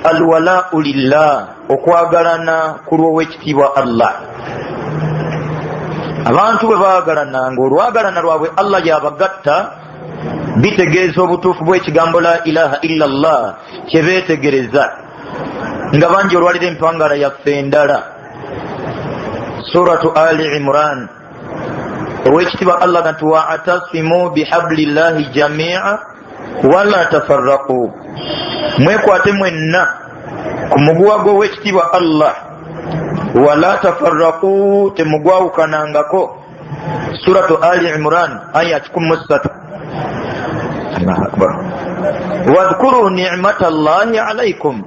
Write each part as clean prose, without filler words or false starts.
alwala'u lillah, okwagalana ku lw'owekitiibwa Allah. Abantu bwe baagalana ng'olwagalana lwabwe Allah yabagatta, bitegeeza obutuufu bw'ekigambo la ilaha illallah kye beetegereza. Nga bangi olwalira empangala yaffe endala, suratu Ali Imran, owekitiibwa Allah nti wa'tasimu bihablillahi jami'a wala tafarraqu, mwekwate mwenna ku muguwa gw'owekitiibwa Allah, wala tafarraqu, temugwawukanangako. suratu Ali Imran aya 13. Allahu akbar. Wadhkuru ni'matallahi alaykum,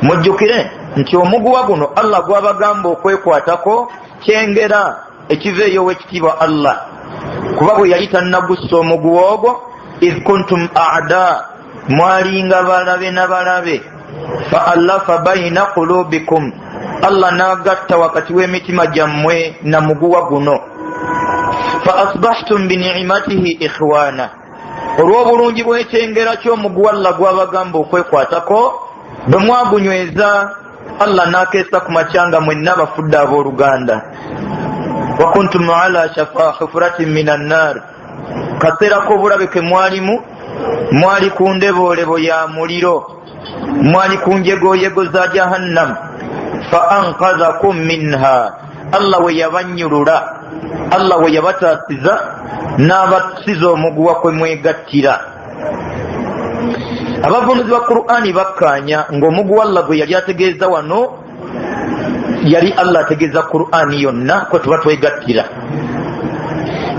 mujjukire nti omuguwa guno Allah gwabagamba okwekwatako kyengera ekiveeyo owekitiibwa Allah, kuba bwe yali tannagussa omuguwa ogwo, idh kuntum a'da, mwalinga balabe na balabe, fa allafa baina qulubikum, Allah n'agatta wakati w'emitima gyammwe na muguwa guno, fa asbahtum bi ni'matihi ikhwana, olw'obulungi bw'ekyengera ky'omuguwa Allah gwabagamba okwekwatako, bwe mwagunyweza Allah n'akeesa ku makyanga mwenna bafudde abooluganda. Wa kuntum ala shafa hufratin minan nar, kaseera k'obulabe ke mwalimu, mwali ku ndeboolebo ya muliro, mwali ku njegoyego za jahannam, fa anqadhakum minha, Allah we yabanyulula, Allah we yabataasiza n'abasiza omuguwa kwe mwegattira. Abavunuzi ba Qur'ani bakkaanya ng'omuguwa Allah gwe yali ategeeza wano, yali Allah ategeeza Qur'ani yonna kwe tuba twegattira,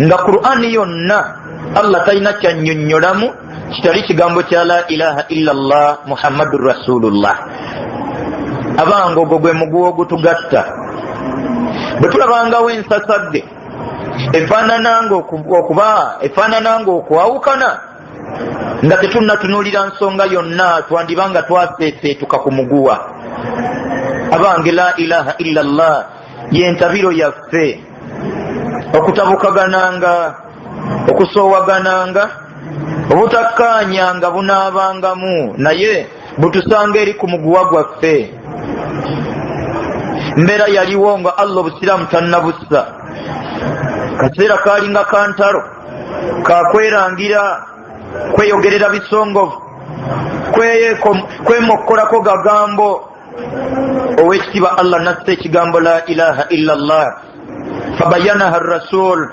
nga Qur'ani yonna Allah talina kyannyonnyolamu kitali kigambo kya la ilaha illallah Muhammadur Rasulullah. Abange ogwo gwe muguwa ogutugatta. Bwe tulabangawo ensasadde efaanananga okwawukana, nga tetunnatunuulira nsonga yonna, twandibanga twaseeseetuka ku muguwa. Abange la ilaha illallah yentabiro yaffe, okutabukagananga, okusoowagananga, obutakkaanyanga bunaabangamu, naye butusanga eri ku muguwa gwaffe. Mbeera yaliwo nga Allah obusiraamu tannabussa, kaseera kaalinga kantalo kakwerangira, kweyogerera bisongovu, kwemokkolako gagambo. Owekitiibwa Allah nassa ekigambo la ilaha illallah, fabayanaha rasul,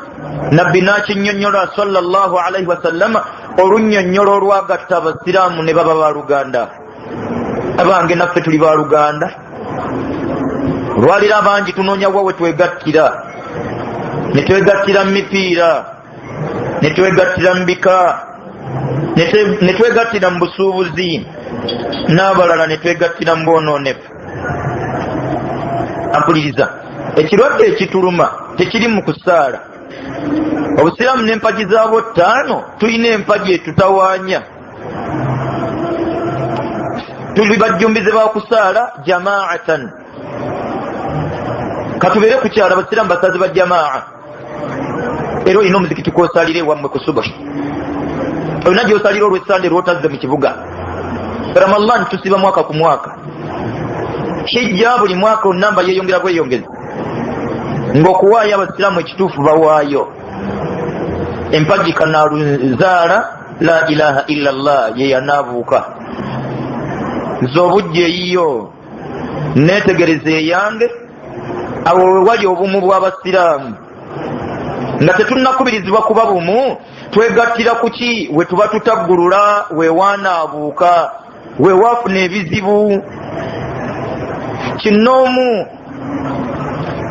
nabbi n'akinnyonnyola sallallahu alaihi wasallama, olunnyonnyola olwagatta abasiraamu ne baba baluganda. Abange naffe tuli baluganda. Olwalira abangi tunoonya wa we twegattira, ne twegattira mu mipiira, ne twegattira mu bika, ne twegattira mu busuubuzi, n'abalala ne twegattira mu bwonoonefu. Ampuliriza, ekirwadde ekituluma tekiri mu kusaala. Obusiraamu n'empagi zaabwo 5, tulina empagi etutawaanya. Tuli bajjumbize ba kusaala jamaatan. Katubeere ku kyala abasiraamu basazi ba jamaa. Era olina omuzikiti kw'osalira ewammwe ku subuhi, olina gy'osalira olw'essande lw'otazze mu kibuga. Ramadhan tusiba mwaka ku mwaka, hijja buli mwaka onnamba yeeyongera bweyongeza, ng'okuwaayo abasiraamu ekituufu bawaayo. Empagi kanaaluzaala la ilaha illallah ye yanaabuuka. Nze obujja eyiyo neetegereza eyange, awo we wali obumu bw'abasiraamu, nga tetunnakubirizibwa kuba bumu, twegattira ku ki? We tuba tutaggulula, we waanaabuuka, we waafuna ebizibu. Kinnoomu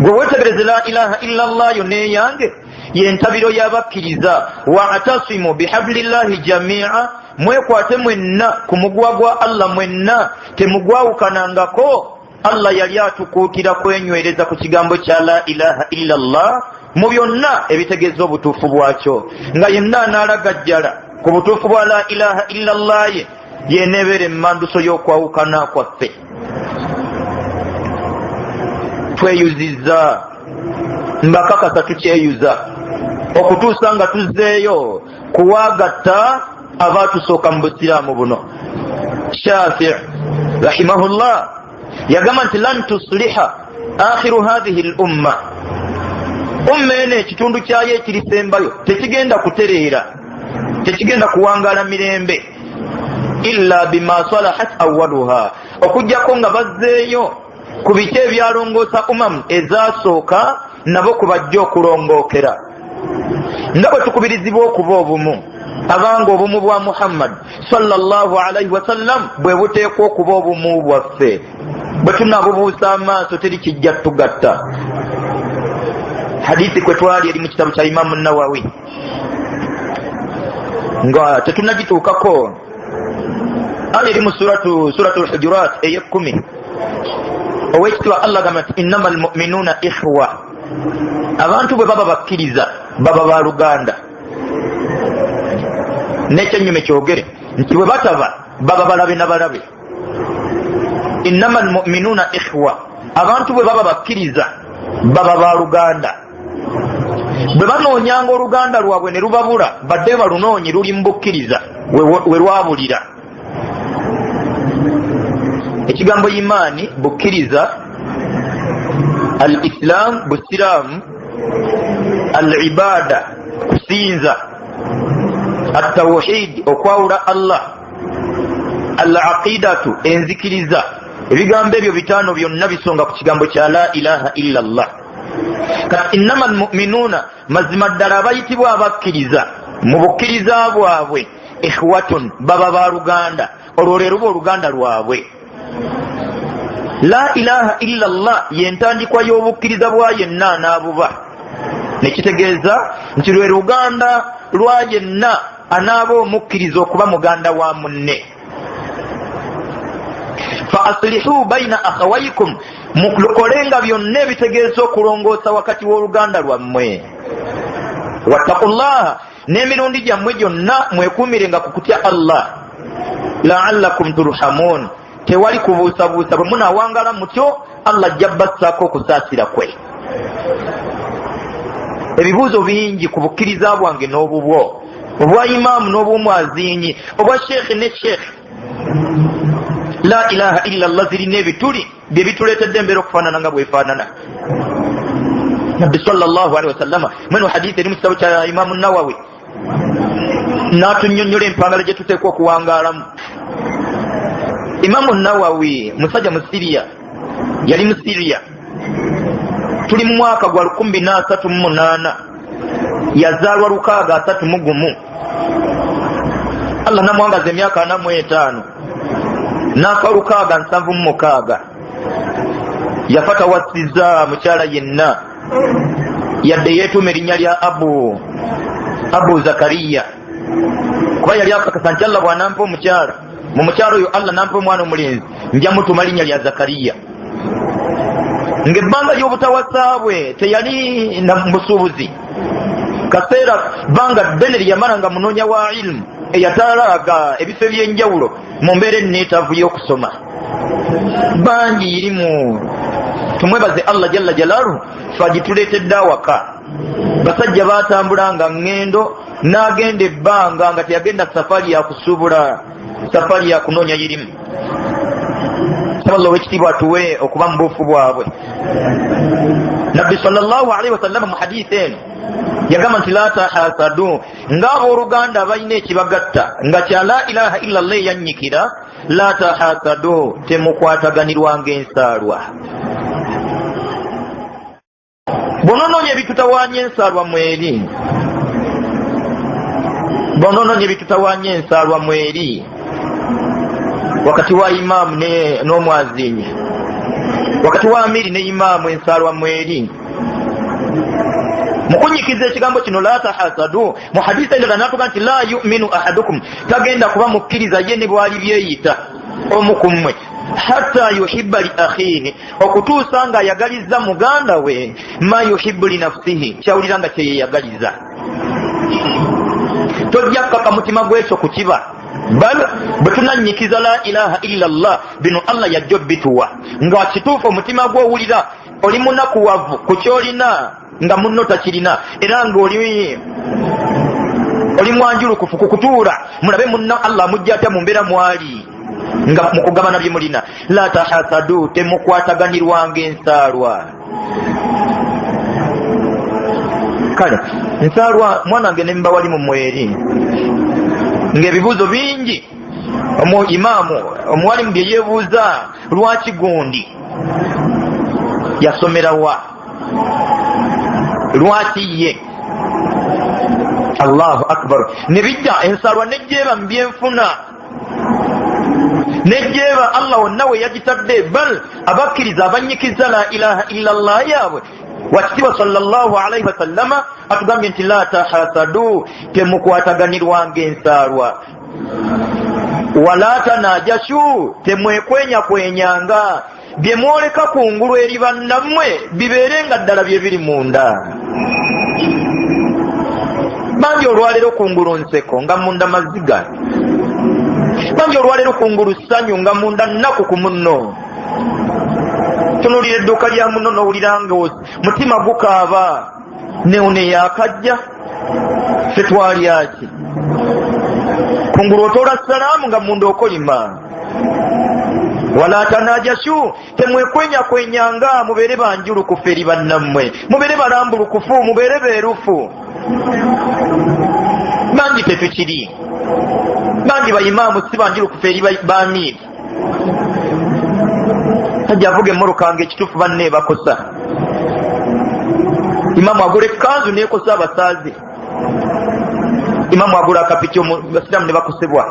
gwe weetegereze la ilaha illallah yo neeyange, yentabiro y'abakkiriza. Wa'tasimu bihablillahi jami'a, mwekwate mwenna ku muguwa gwa Allah mwenna, temugwawukanangako. Allah yali atukuutira kwenywereza ku kigambo kya la ilaha illallah mu byonna ebitegeeza obutuufu bwakyo, nga yenna anaalagajjala ku butuufu bwa la ilaha illallah ye yeneebeera emmanduso y'okwawukana kwaffe. Tweyuzizza, mbakakasa tukyeyuza okutuusa nga tuzzeeyo kuwaagatta abaatusooka mu busiraamu buno. Shafi' rahimahullah yagamba nti lan tusliha akhiru hadhihi al-umma, umma ene ekitundu kyayo ekirisembayo tekigenda kutereera, tekigenda kuwangala mirembe illa bima salahat awwaluha, okujjako nga bazzeeyo ku biki ebyalongoosa umam ezasooka nabo kubajja okulongookera. nga bwe tukubirizibwa okuba obumu, abanga obumu bwa Muhammad sallallahu alaihi wasallam bwe buteekwa okuba obumu bwaffe. bwe tunabubuusa amaaso teri kijja tugatta. hadithi kwe twali eri mu kitabu kya Imamu Nawawi nga tetunagituukako, ali eri mu suratul Hujurat ey'10. owekitiibwa Allah gamba nti innama almu'minuuna ikhwa, abantu bwe baba bakkiriza baba baluganda. n'ekyennyume kyogere nti bwe bataba baba balabe na balabe. innama almu'minuuna ikhwa, abantu bwe baba bakkiriza baba baluganda. bwe banoonyanga oluganda lwabwe ne lubabula badde balunoonyi luli mu bukkiriza we lwabulira. ekigambo imaani bukkiriza, al islam busiraamu, al ibada kusinza, at tawhid okwawula Allah, al aqidatu enzikiriza. ebigambo ebyo bitaano byonna bisonga ku kigambo kya la ilaha illa Allah. kati innama almu'minuuna, mazima ddala abayitibwa abakkiriza mu bukkiriza bwabwe, ikhwatun baba baluganda, olwo lwe luba oluganda lwabwe. la ilaha illa Allah yentandikwa y'obukkiriza bwa yenna anaabuba, nekitegeeza nti lwe luganda lwa yenna anaaba omukkiriza okuba muganda wa munne. fa aslihu baina akhawaykum, mukolenga byonna ebitegeeza okulongoosa wakati w'oluganda lwammwe. wattaqullaha, n'emirundi gyammwe gyonna mwekuumirenga ku kutya Allah. la'allakum turhamun, tewali kubuusabuusa. bwe munaawangala mutyo Allah ajja bassaako okusaasira kwe. ebibuuzo bingi ku bukkiriza bwange n'obubwo, obwa imaamu n'obwomwazinyi, obwa sheekhe ne sheekhe. la ilaha illa Allah zirina ebituli bye bituleetedde embeera okufaanana nga bwefaanana. nabbi sallallahu alaihi wasallama mweno hadithi eri mu kitabu kya Imamu Nawawi n'atunnyonnyola empangala gye tuteekwa okuwangaalamu. Imamu Nawawi musajja mu Siriya, yali mu Siriya, tuli mu mwaka gwa 1938, yazaalwa 631. Allah namwangaza emyaka 45, n'afa 676. yafa tawasiza mukyala yenna, yadde yeetuuma erinnya lya Abu Zakariya, kuba yali akakasa nti Allah bw'anampa omukyala, mu mukyalo oyo Allah nampa omwana omulenzi, nja mutuma linnya lya Zakariya. ng'ebbanga ly'obutawasa bwe teyali na busuubuzi, kaseera bbanga ddene lyamala nga munoonya wa ilmu eyataalaaga ebifo ebyenjawulo mu mbeera enneetaavu y'okusoma. bangi irimu. tumwebaze Allah jalla jalaaluhu fagituleetedde awaka. basajja baatambulanga ngendo, n'agenda ebbanga nga teyagenda safari ya kusuubula, safari ya kunoonya irimu. Allah wekitiibwa atuwe okuba mu buufu bwabwe. nabbi sallallahu alaihi wasallam mu hadithi eno yagamba nti la tahasadu, ng'abooluganda balina ekibagatta nga kya la ilaha illa Allah eyanyikira, la tahasadu, temukwataganirwanga ensaalwa. bw'onoonya ebitutawaanya ensaalwa mweri, bw'onoonya ebitutawaanya ensaalwa mweri wakati wa imaamu n'omwazinyi, wakati wa amiri ne imaamu ensaalwa mweri. mukunyikiza ekigambo kino la tahasadu, mu hadisi endala natuga nti la yu'minu ahadukum, tagenda kuba mukkiriza ye ne bwali byeyita omu ku mmwe, hatta yuhibba li akhihi, okutuusa nga ayagaliza muganda we ma yuhibbu li nafsihi, kyawulira nga kyeyeyagaliza. tojja kukaka mutima gw'ekyo ku kiba, bal bwe tunanyikiza la ilaha illa Allah, bino Allah yajja bituwa nga kituufu omutima gw'owulira oli munakuwavu ku kyolina nga munno takirina, era ng'oli mwanjulukufu ku kutuula mulabe munno Allah mujja atya mu mbeera mwali. nga mukugabana bye mulina. La tahasadu, temukwataganirwanga ensaalwa. Kale ensaalwa mwanange ne mbawali mu mweri ng'ebibuuzo bingi. Imaamu omuwalimu bye yeebuuza, lwaki gundi yasomerawa, lwaki ye? Allahu akbar. Ne bijja ensaalwa nejjeeba mu byenfuna, nejjeeba Allah wonna we yagitadde. Bal abakkiriza abanyikiza la ilaha illallah yaabwe, wakitiibwa sallallahu alaihi wasallama atugambye nti la tahasadu, temukwataganirwanga ensaalwa. Wala tanajashu, temwekwenya-kwenyanga. Bye mwoleka kungulu eri bannammwe bibeerenga ddala bye biri munda. Bangi olwaleero kungulu nseko nga munda maziga, bangi olwaleero kungulu ssanyu nga munda nnaku ku munno. Tunuulira edduuka lya munno n'owulira nga mutima gukaaba, ne yakajja, ffe twalyaki? Kungulu otoola salaamu nga munda okolima. Wala tanajashu, temwekwenya-kwenyanga, mubeere banjulukufu eri bannammwe, mubeere balambulukufu, mubeere beerufu. Bangi tetukiri, bangi bayimaamu si banjulukufu eri baamiiri. Tajja avuga emmoloka ng'ekituufu banne bakosa. Imaamu agula ekkanzu neekosa abasaazi, imaamu agula akapiki abasiraamu ne bakosebwa.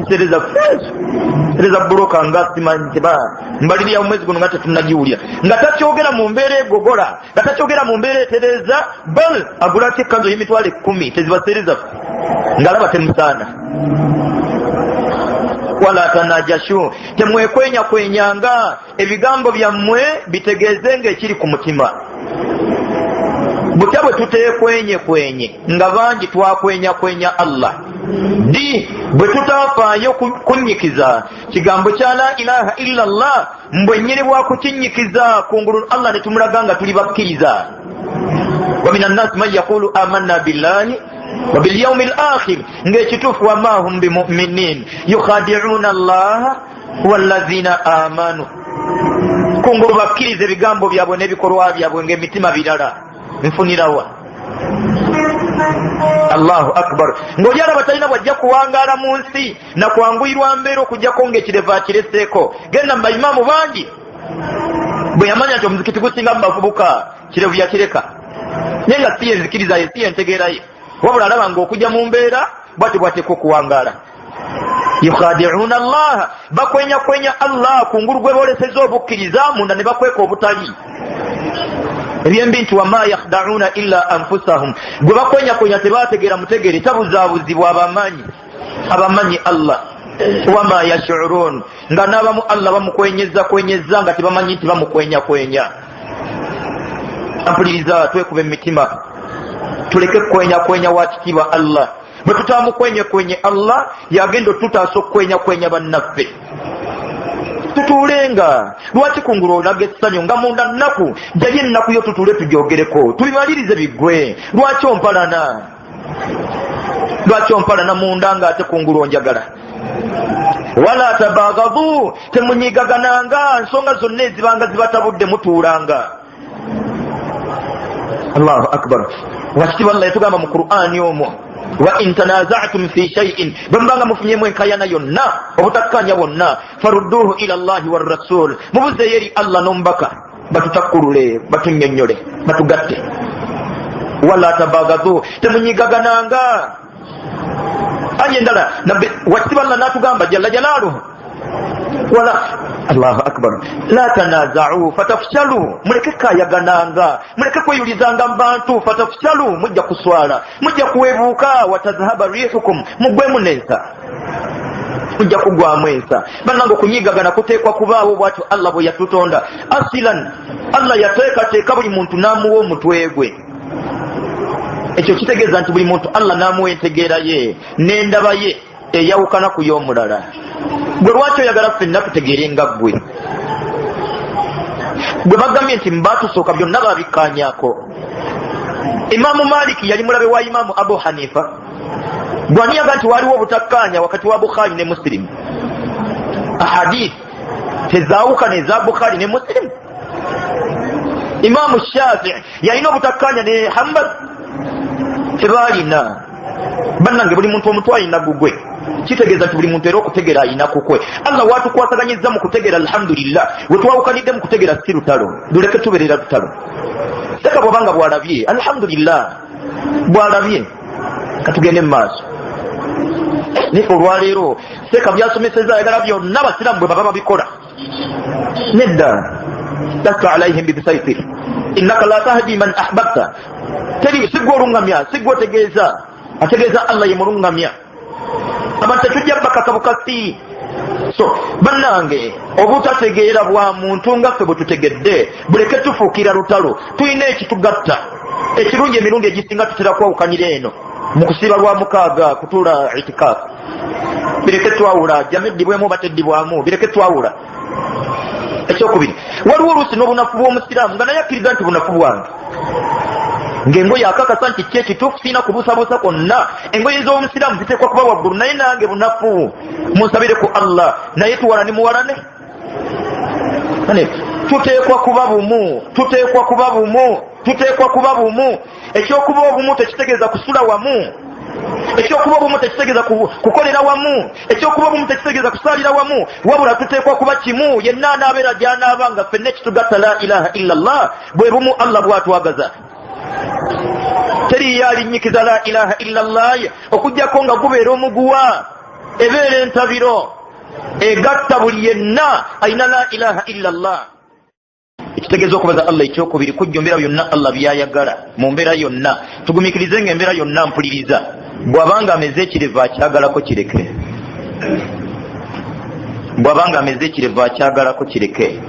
Sereza feezo, sereza buloka nga simanyi mbalirira omwezi guno nga tetunnagiwulira, nga takyogera mu mbeera egogola, nga takyogera mu mbeera etereza. Bal agulako ekkanzu y'emitwalo 10 tezibasereza ng'alaba temusaana. Wala tanajashu, temwekwenya-kwenyanga, ebigambo byammwe bitegeezenga ekiri ku mutima. Butya bwe tuteekwenye-kwenye nga bangi twakwenya-kwenya Allah, bwe tutafaayo kunyikiza kigambo kya la ilaha illallah, mbwennyere bwa kukinyikiza kungulu Allah ne tumulaga nga tuli bakkiriza. Wa minan nasi man yaqulu amanna billahi wa bil yawmil akhir, ng'ekituufu wa ma hum bimu'minin yukhadi'una Allah wallazina amanu. Kungulu bakkiriza ebigambo byabwe n'ebikolwa byabwe ng'emitima birala nfunirawa. Allahu akbar. Ng'oli alaba talina bwajja kuwangaala mu nsi na kwanguyirwa mbeera okujjako ng'ekireva akireseeko. Genda mu bayimaamu bangi bwe yamanya nti omuzikiti gusinga mu bavubuka kirevu yakireka, naye nga si yenzikiriza ye, si yentegeera ye, wabula alaba ng'okujja mu mbeera bwate bwateeka okuwangaala. Yukhadi'una Allah, bakwenya-kwenya Allah kungulu gwe booleseza obukkiriza, munda ne bakweka obutali. Ebyembi nti wama yakhda'una illa anfusahum, gwe bakwenya-kwenya tebaategeera mutegeere, tabuzaabuzibwa abamanyi Allah. Wama yash'urun, nga n'abamu Allah bamukwenyeza nga tebamanyi nti bamukwenya-kwenya. Ampuliriza, twekube emitima, tuleke kwenya-kwenya wa kitiibwa Allah. Bwe tutamukwenye-kwenye Allah, yagenda otutaasa okukwenya-kwenya bannaffe. Tutuulenga, lwaki kungulu olaga essanyu nga munda nnaku, jali ennaku yo tutuule tugyogereko, tubimalirize biggwe. Lwaki ompalana munda ng'ate kungulu onjagala? Wala tabaghadhu, temunyigagananga, nsonga zonna ezibanga zibatabudde mutuulanga. Allahu akbar. Wakitiibwa Allah yatugamba mu Qur'ani omwo, wa in tanaza'tum fi shay'in, bambanga mufunyemu enkayana yonna, obutakkanya bwonna, farudduhu ila Allahi war rasul, mubuze yeri Allah n'omubaka, batutakkulule, batunnyonnyole, batugatte. Wala tabaghadhu, temunyigagananga. Anye ndala wakitiibwa Allah n'atugamba jalla jalaaluhu, wala Allahu akbar, la tanaza'u fatafshalu, muleke kayagananga, muleke kweyulizanga mbantu, fatafshalu, mujja kuswala, mujja kuwebuuka, watazhaba rihukum, mugwemu nensa, mujja kugwamu ensa. Bannange okunyigagana kuteekwa kubaawo bw'atyo Allah bwe yatutonda. Asilan Allah yateekateeka buli muntu n'amuwa omutwe gwe. Ekyo kitegeeza nti buli muntu Allah n'amuwa entegeera ye n'endaba ye eyawukana ku y'omulala. Gwe lwaki oyagala ffenna tutegeere nga ggwe? Gwe bagambye nti mbatusooka byonna babikkaanyaako. Imaamu Maliki yali mulabe wa Imaamu Abu Hanifa. Gwaniyaga nti waaliwo obutakkaanya wakati wa Bukhari ne Muslim. ahadith tezawuka neza Bukhari ne Muslim. Imam Shafi'i yalina obutakkanya ne Hanbal tebalina. Bannange buli muntu omuntu alina gugwe kitegeeza nti buli muntu era okutegera alina kukwe. Allah watukwasaganyizza mu kutegera alhamdulillah, wetwawukanidde mu kutegera si lutalo, duleke tuberera lutalo. Seka bwabanga bwalabye alhamdulillah, bwalabye katugende mu maaso. Naye olwaleero seka byasomeseza ayagala byonna abasiraamu bwe baba babikola. Nedda, lasta alaihim bibisaitir innaka la tahdi man ahbabta. Teri sigwa olungamya, sigwa otegeeza, ategeeza Allah ye mulungamya. Abantu tetujja bakaka bukasi. So bannange obutategeera bwa muntu nga ffe bwe tutegedde buleke tufuukira lutalo. Tulina ekitugatta ekirungi, emirundi egisinga tutera kwawukanira eno mu kusiiba lwa mukaaga kutuula itikaafu. Bireke twawula, jama eddibwemu oba teddibwamu, bireke twawula. Ekyokubiri, waliwo oluusi n'obunafu bw'omusiraamu nga naye akkiriza nti bunafu bwange, ng'engoye akakasa nti ki ekituufu sirina kubuusabuusa kwonna. Engoye z'omusiraamu ziteekwa kuba waggulu, naye nange bunafu. Munsabire ku Allah, naye tuwalane muwalane. Tuteekwa kuba bumu, tuteekwa kuba bumu, tuteekwa kuba bumu. Ekyokuba obumu tekitegeeza kusula wamu, ekyokuba obumu tekitegeeza kukolera wamu, ekyokuba obumu tekitegeeza kusaalira wamu, wabula tuteekwa kuba kimu. Yenna anaabeera gy'anaaba nga ffenna ekitugatta la ilaha illallah, bwe bumu Allah bw'atwagaza. Teri yalinyikiza la ilaha illallah okujjako nga gubeera omuguwa, ebeera entabiro egatta buli yenna alina la ilaha illallah. Ekitegeeza okubaza Allah ekyokubiri kujja mbeera yonna Allah byayagala mu mbeera yonna. Tugumikirize nga embeera yonna mpuliriza. Bw'abanga ameze ekirevu akyagalako kireke, bw'abanga ameze ekirevu akyagalako kireke.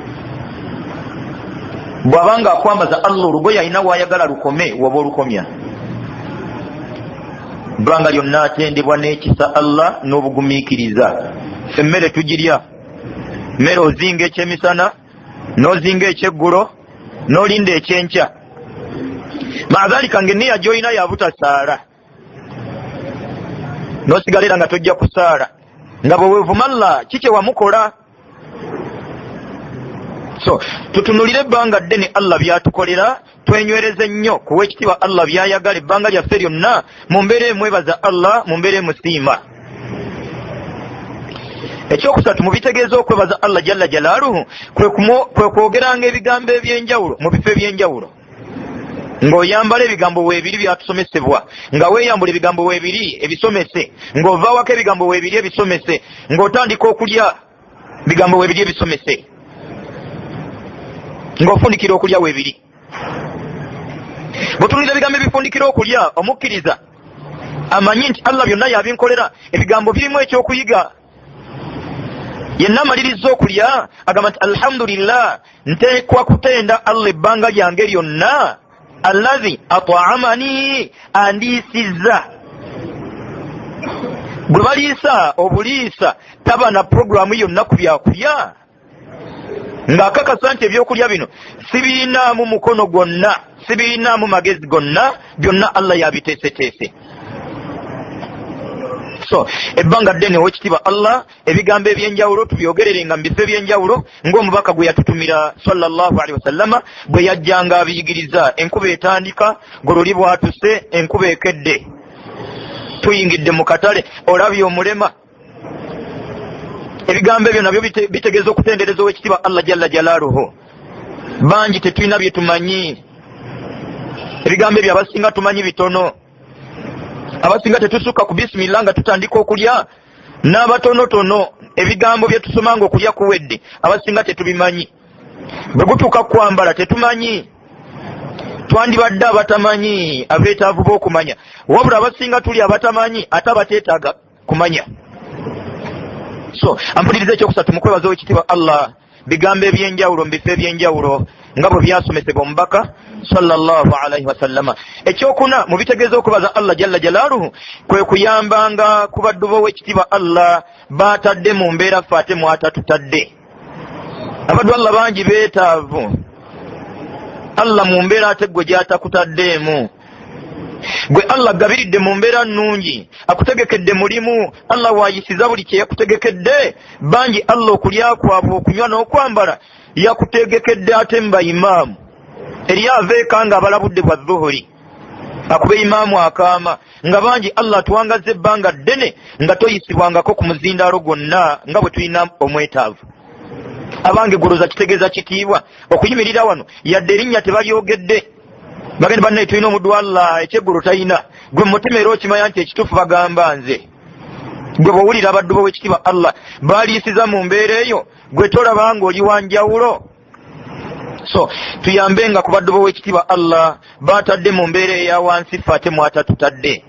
Bw'abanga akwambaza Allah olugoye alina waayagala lukome, waba olukomya. Bwanga lyonna atendebwa n'ekisa Allah n'obugumiikiriza. Emmere tugirya, mmere ozinga ekyemisana n'ozinga ekyeggulo n'olinda ekyenkya. Maadhalika ng'enniya gy'olina ya butasaala, n'osigalera nga tojja kusaala, nga bwe weevuma Allah kikye wamukola. So tutunulire ebbanga ddene Allah byatukolera, twenywereze nnyo kuwa ekitiibwa Allah byayagala ebbanga lyaffe lyonna, mu mbeera emwebaza Allah, mu mbeera emusiima. Ekyokusatu mu bitegeeza okwebaza Allah jalla jalaaluhu kwe kwogeranga ebigambo eby'enjawulo mu bifo eby'enjawulo, ng'oyambala ebigambo weebiri byatusomesebwa, nga weeyambula ebigambo weebiri ebisomese, ng'ovaawako ebigambo weebiri ebisomese, ng'otandika okulya bigambo weebiri ebisomese, ng'ofundikira okulya weebiri. Bw'otunulira ebigambo ebifundikira okulya, omukkiriza amanyi nti Allah byonna yabinkolera, ebigambo birimu ekyokuyiga. Yenna amaliriza okulya agamba nti alhamdulillah, nteekwa kutenda Allah ebbanga lyange lyonna, allazi at'amani, andiisizza. Bwe baliisa obuliisa taba na programu yonna ku byakulya, ng'akakasa nti ebyokulya bino sibirinaamu mukono gwonna, sibirinaamu magezi gonna, byonna Allah yabiteeseteese. So ebbanga ddene w'ekitiibwa Allah ebigambo eby'enjawulo tubyogererenga mu bifo eby'enjawulo, ng'omubaka gwe yatutumira sallallahu alaihi wasallama bwe yajjanga abiyigiriza. Enkuba etandika, gololi bwatuse, enkuba ekedde, tuyingidde mu katale, olabye omulema. Ebigambo ebyo nabyo bitegeeza okutendereza ow'ekitiibwa Allah jalla jalaaluhu. Bangi tetulina bye tumanyi, ebigambo ebyo abasinga tumanyi bitono. Abasinga tetusukka ku bisimillah nga tutandika okulya, n'abatonotono ebigambo bye tusomanga okulya kuwedde abasinga tetubimanyi. Bwe gutuuka kwambala tetumanyi, twandibadde abatamanyi abeetaavu b'okumanya, wabula abasinga tuli abatamanyi ate abateetaaga kumanya. So ampuliriza ekyokusatu mu kwebaza ow'ekitiibwa Allah bigambo eby'enjawulo mu bifo eby'enjawulo nga bwe byasomesebwa omubaka sallallahu alaihi wasallama. Ekyokuna mu bitegeeza okubaza Allah jalla jalaaluhu kwe kuyambanga ku baddu b'ow'ekitiibwa Allah baatadde mu mbeera ffe ate mwatatutadde. Abaddu Allah bangi beetaavu, Allah mu mbeera ate gwe gy'atakutaddeemu gwe Allah gabiridde mu mbeera nnungi, akutegekedde mulimu, Allah waayisiza buli kye yakutegekedde. Bangi Allah okulya kwabwe, okunywa n'okwambala yakutegekedde ate mba imaamu. Eriyo aveeka nga abalabudde bwa dhuhuri akube imaamu akaama, nga bangi Allah tuwangaze ebbanga ddene nga toyisibwangako ku muzindaalo gwonna nga bwe tulina omwetaavu. Abange goloza kitegeeza kitiibwa okuyimirira wano yadde erinnya tebalyogedde. Bagende bannaye tulina omuddu wa Allah ekyeggulo talina. Gwe mutima era okimanya nti ekituufu bagamba nze. Gwe bw'owulira abaddu b'owekitiibwa Allah baaliisiza mu mbeera eyo, gwe tolaba ng'oli wa njawulo. So tuyambenga ku baddu b'owekitiibwa Allah baatadde mu mbeera eya wansi ffe ate mwatatutadde.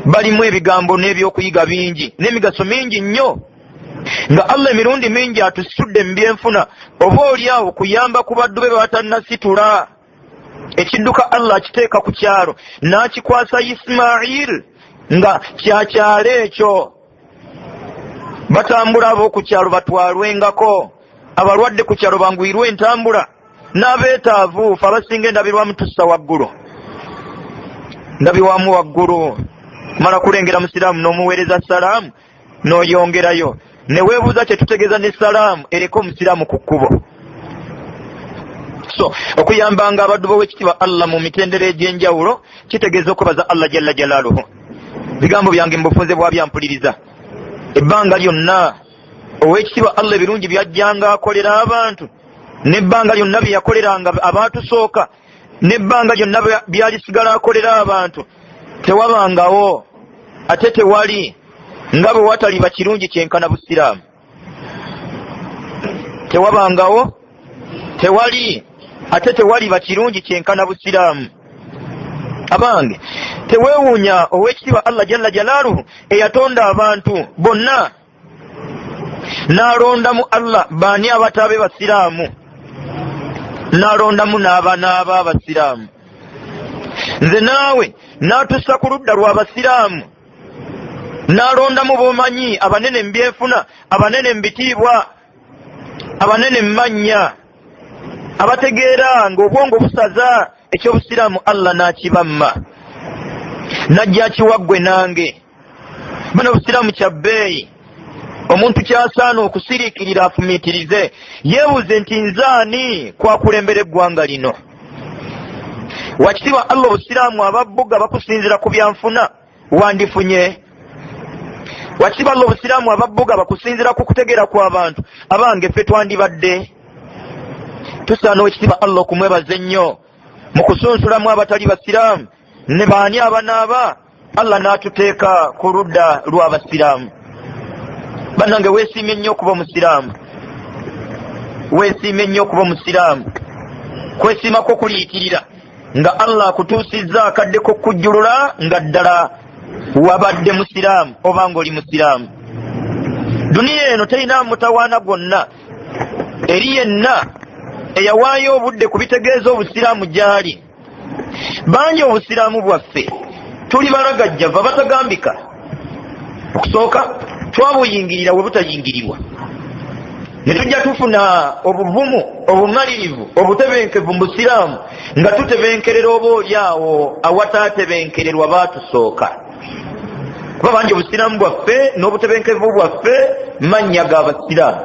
Balimu ebigambo n'ebyokuyiga bingi n'emigaso mingi nnyo, nga Allah emirundi mingi atusitudde mu byenfuna oba oliawo kuyamba ku baddu be batanasitula. Ekidduka Allah akiteeka ku kyalo n'akikwasa Ismail nga kyakyalo ekyo. Batambula ab'oku kyalo batwalwengako, abalwadde ku kyalo banguyirwe entambula, n'abeetaavu fe abasinga endabirwamu tussa waggulu. Ndabirwamu waggulu mala kulengera musiraamu n'omuweereza salaamu n'oyongerayo ne weebuuza kye tutegeeza ne salaamu ereka omusiraamu ku kkubo. So okuyambanga abaddu b'owekitiibwa Allah mu mitendera egy'enjawulo kitegeeza okubaza Allah jalla jalaaluhu. Bigambo byange mubufunze bwabyempuliriza ebbanga lyonna owekitiibwa Allah ebirungi byajjanga akolera abantu, n'ebbanga lyonna bye yakoleranga abaatusooka, n'ebbanga lyonna byalisigala akolera abantu, tewabangawo ate tewali nga bwe watali bakirungi kyenkana busiraamu. Tewabangawo tewali ate tewali bakirungi kyenkana busiraamu. Abange teweewuunya owekitiibwa Allah jalla jalaaluhu eyatonda abantu bonna n'alondamu Allah baani abataabe basiraamu, n'alondamu n'abanaaba abasiraamu. Nze naawe n'atussa ku ludda lw'abasiraamu, n'alondamu b'omanyi abanene mu byenfuna, abanene mu bitiibwa, abanene mu mannya, abategeera ng'obwongo busaza eky'obusiraamu Allah n'akibamma n'ajja akiwaggwe nange. Bano obusiraamu kya bbeeyi, omuntu kyasaana okusiriikirira afumiitirize yeebuuze nti nzaani kwakulembera eggwanga lino. Wakitiibwa Allah obusiraamu ababbuga bakusinzira ku byanfuna wandifunye. Wakitiibwa Allah obusiraamu ababbuga bakusinzira ku kutegeera kw'abantu, abange ffe twandibadde. Tusaana owekitiibwa Allah okumwebaza ennyo mu kusunsulamu abatali basiraamu ne baani abanaaba Allah n'atuteeka ku ludda lw'abasiraamu. Bannange weesiimye nnyo okuba omusiraamu, weesiimye nnyo okuba omusiraamu. Kwesiimako kuliyitirira nga Allah akutuusizza akadde k'okujjulula nga ddala wabadde musiraamu oba ng'oli musiraamu. Duniya eno terina mutawaana gwonna eri yenna eyawaayo obudde ku bitegeeza obusiraamu gy'ali. Bangi obusiraamu bwaffe tuli balagajjava batagambika. Okusooka twabuyingirira we butayingirirwa, ne tujja tufuna obuvumu obumalirivu obutebenkevu mu busiraamu nga tutebenkerera oba oliawo awataatebenkererwa baatusooka. Kuba bangi obusiraamu bwaffe n'obutebenkevu bwaffe mannya g'abasiraamu: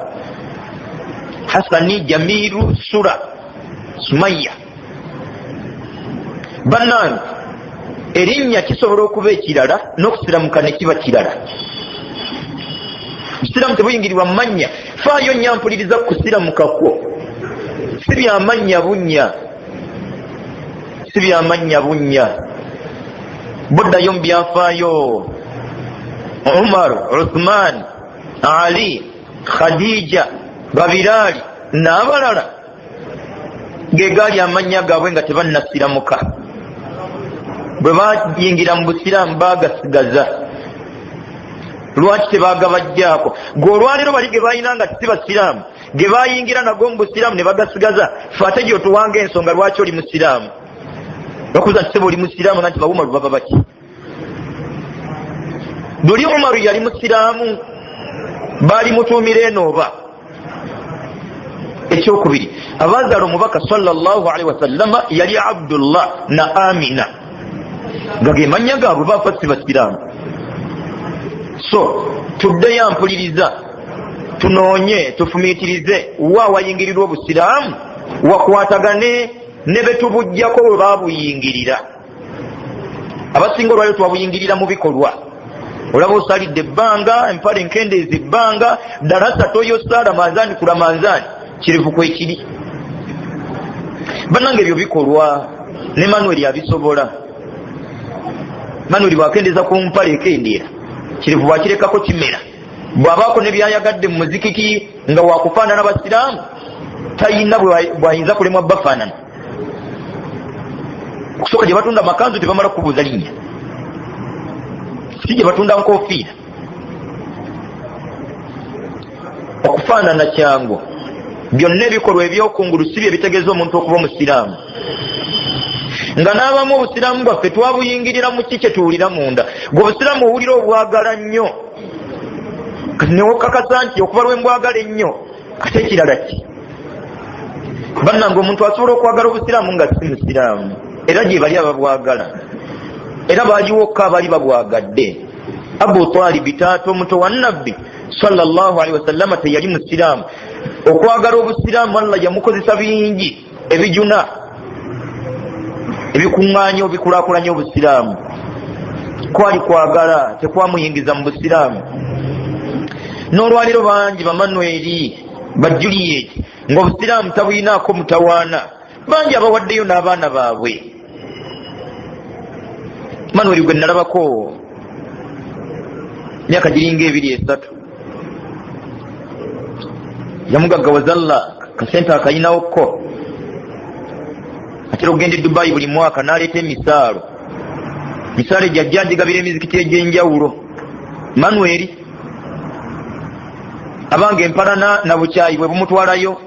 Hasani, Jamiru, Sura, Sumaya. Bannange erinnya kisobola okuba ekirala n'okusiramuka ne kiba kirala. Obusiraamu tebuyingirirwa mu mannya. Faayo nyampuliriza ku kusiramuka kwo, si byamannya bunnya, si byamannya bunnya. Buddayo mu byafaayo Umar, Uthman, Ali, Khadija, Babirali n'abalala ge gaali amannya gaabwe nga tebannasiramuka. Bwe bayingira mu busiraamu baagasigaza. Lwaki tebaagabajjaako? Ng'olwaleero bali ge balina nga si basiraamu ge bayingira nago mu busiraamu ne bagasigaza. Fe ate gy'otuwanga ensonga lwaki oli musiraamu. Bakubuuza nti sebo oli musiraamu, nti bawumaru baba baki? Luli Umaru yali musiraamu, baali mutuumira eno oba? Ekyokubiri, abazaala omubaka sallallahu alaihi wasallama yali Abdullah na Amina. gage manya gaabwe bafa si basiraamu. So tuddeyo mpuliriza tunoonye tufumiitirize wa wayingirirwa obusiraamu wakwatagane ne betubujjako bwe baabuyingirira. Abasinga olwaliro twabuyingirira mu bikolwa. Olaba osalidde ebbanga empale enkendeezi ebbanga darasa toyosa ramanzaani ku ramanzaani kirivu kwekiri. Bannange ebyo bikolwa ne Manuel abisobola. Manuel bwakendeeza ku mpale ekendeera kirivu bwakirekako kimera. Bw'abaako ne byayagadde mu muzikiki nga wakufaanana basiraamu tayina bwayinza kulemwa bafaanana. Kusooka gye batunda makanzu tebamala kubuuza linnya, si gye batunda nkoofiira. Okufaanana kyangu. Byonna ebikolwa ebyokungulu si bye bitegeeza omuntu okuba omusiraamu. Nga n'abamu obusiraamu bwaffe twabuyingirira mu ki kye tuwulira munda. Gwe obusiraamu owulira obwagala nnyo kati newokakasa nti okuva lwe mbwagala ennyo ate ekirala ki. Bannange omuntu asobola okwagala obusiraamu nga si musiraamu era gye bali ababwagala era baaliwokka abali babwagadde. Abu Talib taata omuto wa Nabbi sallallahu alaihi wasallama teyali musiraamu. Okwagala obusiraamu Allah yamukozesa bingi ebijuna ebikuŋŋaanya obikulaakulanya obusiraamu. Kwali kwagala tekwamuyingiza mu busiraamu. N'olwaliro bangi bamanueri ba Juliet ng'obusiraamu tabuyinaako mutawaana bangi abawaddeyo n'abaana baabwe. Manueri gwe nalabako myaka giringa 2-3 yamugaggawaza Allah kasente akayinawokko atera okugenda e Dubai buli mwaka n'aleeta emisaalo. Misaalo egyo ajja ndigabira emizikiti egy'enjawulo. Manueri abange empalana na bukyayi bwe bumutwalayo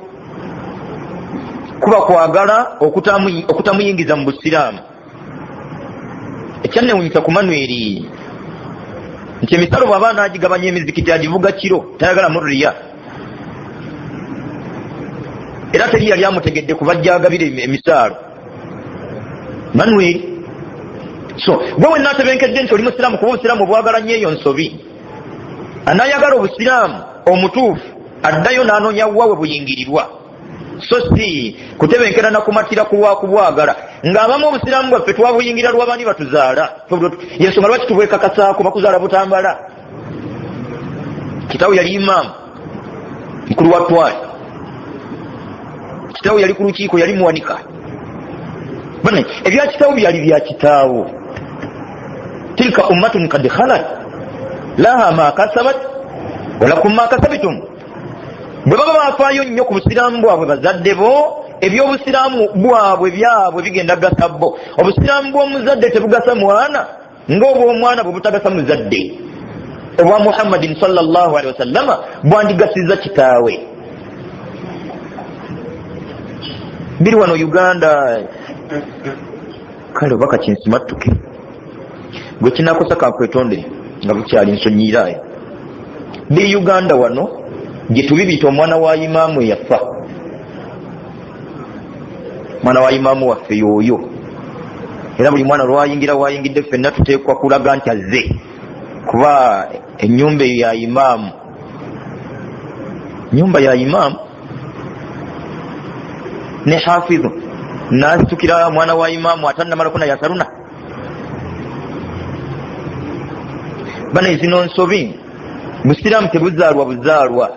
kuba kwagala okutamuyingiza mu busiraamu. Ekyannewunyisa ku Manueri nti emisalo bw'aba naagigabanya emizikiti agivuga kiro tayagala murriya. Era teri yali amutegedde kuba ajja agabira emisaalo Manueri. So gwe wenna atebenkedde nti oli musiraamu kuba obusiraamu bwagala nnyo eyo nsobi. Anaayagala obusiraamu omutuufu addayo n'anoonya wawe buyingirirwa. So si kutebenkerana kumatira kulwakubwagala ng'abamu obusiraamu bwaffe twabuyingira lw'abaani batuzaala. Yensonga lwaki tubwekakasaako bakuzaala butambala. Kitaawe yali imaamu mukulu wa twali, kitaawe yali ku lukiiko yali muwanika. Bane ebya kitaawo byali bya kitaawo. Tilka ummatun kad khalat laha ma kasabat walakum ma kasabtum. Bwe baba bafaayo nnyo ku busiraamu bwabwe bazadde bo ebyobusiraamu bwabwe byabwe bigenda gasa bo. Obusiraamu bw'omuzadde tebugasa mwana ng'obw'omwana bwe butagasa muzadde. Obwa Muhammadin sallallahu alaihi wasallama bwandigasiza kitaawe. Biri wano Uganda kale obaka kinsimattuke gwe kinakosa kakwetondere nga bukyali nsonyiiraayo. Biri Uganda wano gye tubibita omwana wa imaamu eyafa. Mwana wa imaamu waffe yooyo. Era buli mwana lwayingira wayingidde ffenna tuteekwa kulaga nti azze kuba ennyumba eyo ya imaamu. Nyumba ya imaamu ne hafidhu nasitukira mwana wa imaamu atannamala kuna yasaruna. Bana izino nsobi busiraamu tebuzaalwa buzaalwa.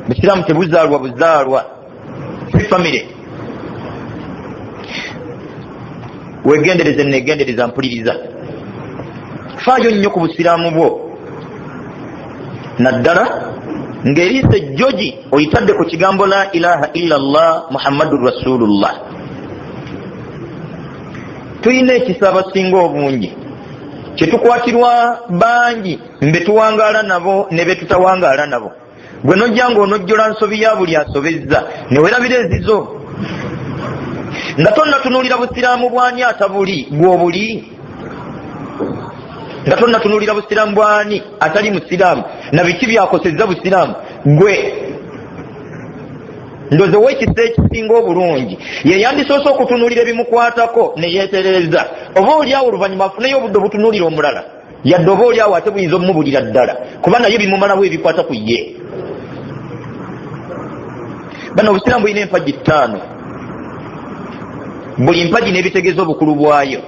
Busiraamu tebuzaalwa buzaalwa si famire. Wegendereze negendereza mpuliriza. Faayo nnyo ku busiraamu bwo naddala ng'eriisa ejjogi oyitadde ku kigambo la ilaha illa Allah Muhammadur Rasulullah. Tuyina ekisa abasinga obungi kyetukwatirwa bangi mbe tuwangaala nabo ne be tutawangaala nabo. Gwe nojja ng'onojjola nsobi ya buli asobezza ne weerabira ezizo nga tonnatunuulira busiraamu bwani atabuli gw'obuli, nga tonnatunuulira busiraamu bwani atali musiraamu na biki byakosezza busiraamu gwe. ndoze wekisa ekisinga obulungi ye yandisoose okutunuulira ebimukwatako ne yeeterereza oba oliawo oluvannyuma afuneyo obudde obutunuulira omulala yadde oba oliawo ate buyinza omumubulira ddala kuba naye bimumalawo ebikwata ku ye. bano obusiraamu bulina empagi 5 buli mpagi n'ebitegeeza obukulu bwayo.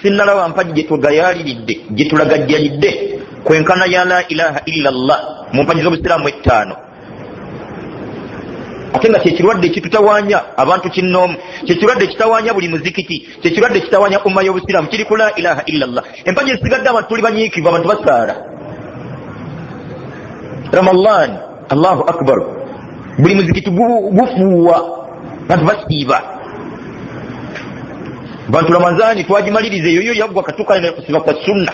sinnalaba mpagi gyetugayaliridde gyetulagajjalidde kwenkana ya la ilaha illa allah mu mpagi z'obusiraamu 5 ate nga kyekirwadde ekitutawanya abantu kinnoomu, kyekirwadde ekitawanya buli muzikiti, kyekirwadde ekitawanya umma y'obusiraamu kiri ku la ilaha illa allah. empagi ezisigadde abantu tuli banyiikivu, abantu basaala. ramadan allahu akbar buli muzikiti gufuuwa bantu basiiba. bantu ramazani twagimaliriza eyo yaggwa katukana kusiba kwa sunna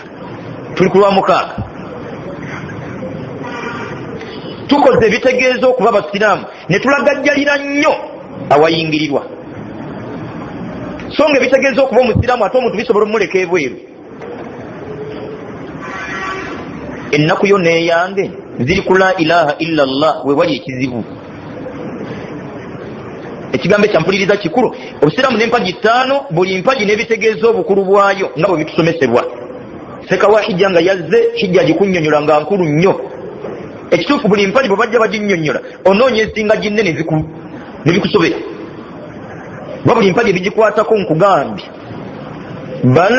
tuli ku lwamukaaga. tukoze ebitegeeza okuba abasiraamu ne tulagajjalira nnyo awayingirirwa, so nga ebitegeeza okuba omusiraamu ate omuntu bisobola omuleka ebweru. ennaku yo neeyange ziri ku la ilaha illa allah we wali ekizibu. ekigambo ekyampuliriza kikulu. obusiraamu n'empagi 5 buli mpagi n'ebitegeeza obukulu bwayo nga bwe bitusomesebwa. sekawa hijja nga yazze hijja agikunnyonnyola nga nkulu nnyo. ekituufu buli mpagi bwe bajja baginnyonnyola onoonya ensinga ginne ne bikusobera. ba buli mpagi ebigikwatako nkugambye bal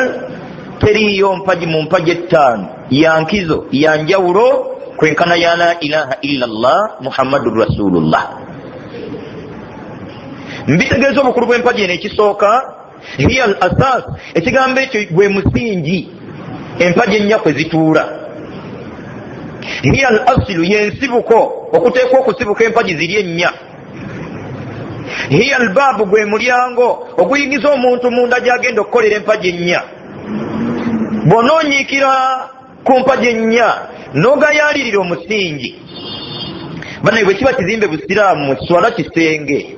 teriyo mpagi mu mpagi 5 yankizo yanjawulo kwenkana ya la ilaha illa allah muhammadun rasulullah. mbitegeeza obukulu bw'empagi eno ekisooka hiya al asas, ekigambo ekyo gwe musingi empagi ennyakwe zituula. hiya al asilu yensibuko okuteekwa okusibuka empagi ziri ennya. hiya al baabu gwe mulyango oguyingiza omuntu munda gyagenda okukolera empagi ennya. bw'onoonyiikira ku mpagi ennya n'ogayalirira omusingi banaye bwe kiba kizimbe busiraamu swala kisenge,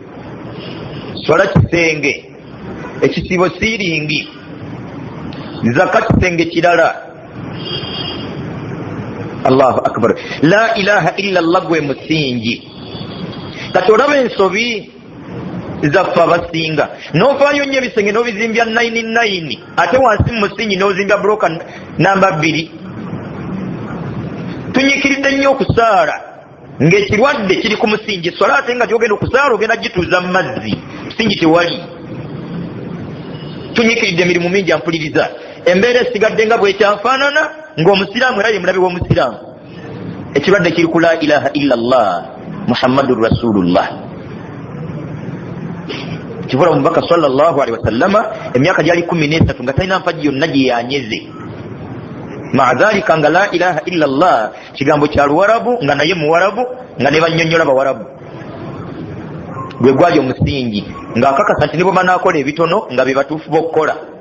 swala kisenge, ekisibo siiringi, zaka kisenge kirala. allahu akbar la ilaha illa allah gwe musingi. kati olaba ensobi zaffe abasinga n'ovaayo nnyo ebisenge n'obizimbya 99 ate wansi mu musingi n'ozimbya buloka namba 2. tunyikiridde nnyo okusaala ng'ekirwadde kiri ku musingi. swala ate nga gyogenda okusaala ogenda gituuza mu mazzi, musingi tewali. tunyikiridde emirimu mingi ampuliriza. embeera esigadde nga bwekyafaanana ng'omusiraamu era ye mulabe w'omusiraamu. ekirwadde kiri ku la ilaha illa allah muhammadun rasulullah. kivula omubaka sallallahu alaihi wasallama emyaka gyali 13 nga talina mpagi yonna gye yanyeze. maa dhalika nga la ilaha illa allah kigambo kya luwarabu nga naye muwarabu nga ne bannyonnyola bawarabu. gwe gwali omusingi ng'akakasa nti nibo banaakola ebitono nga be batuufu b'okukola.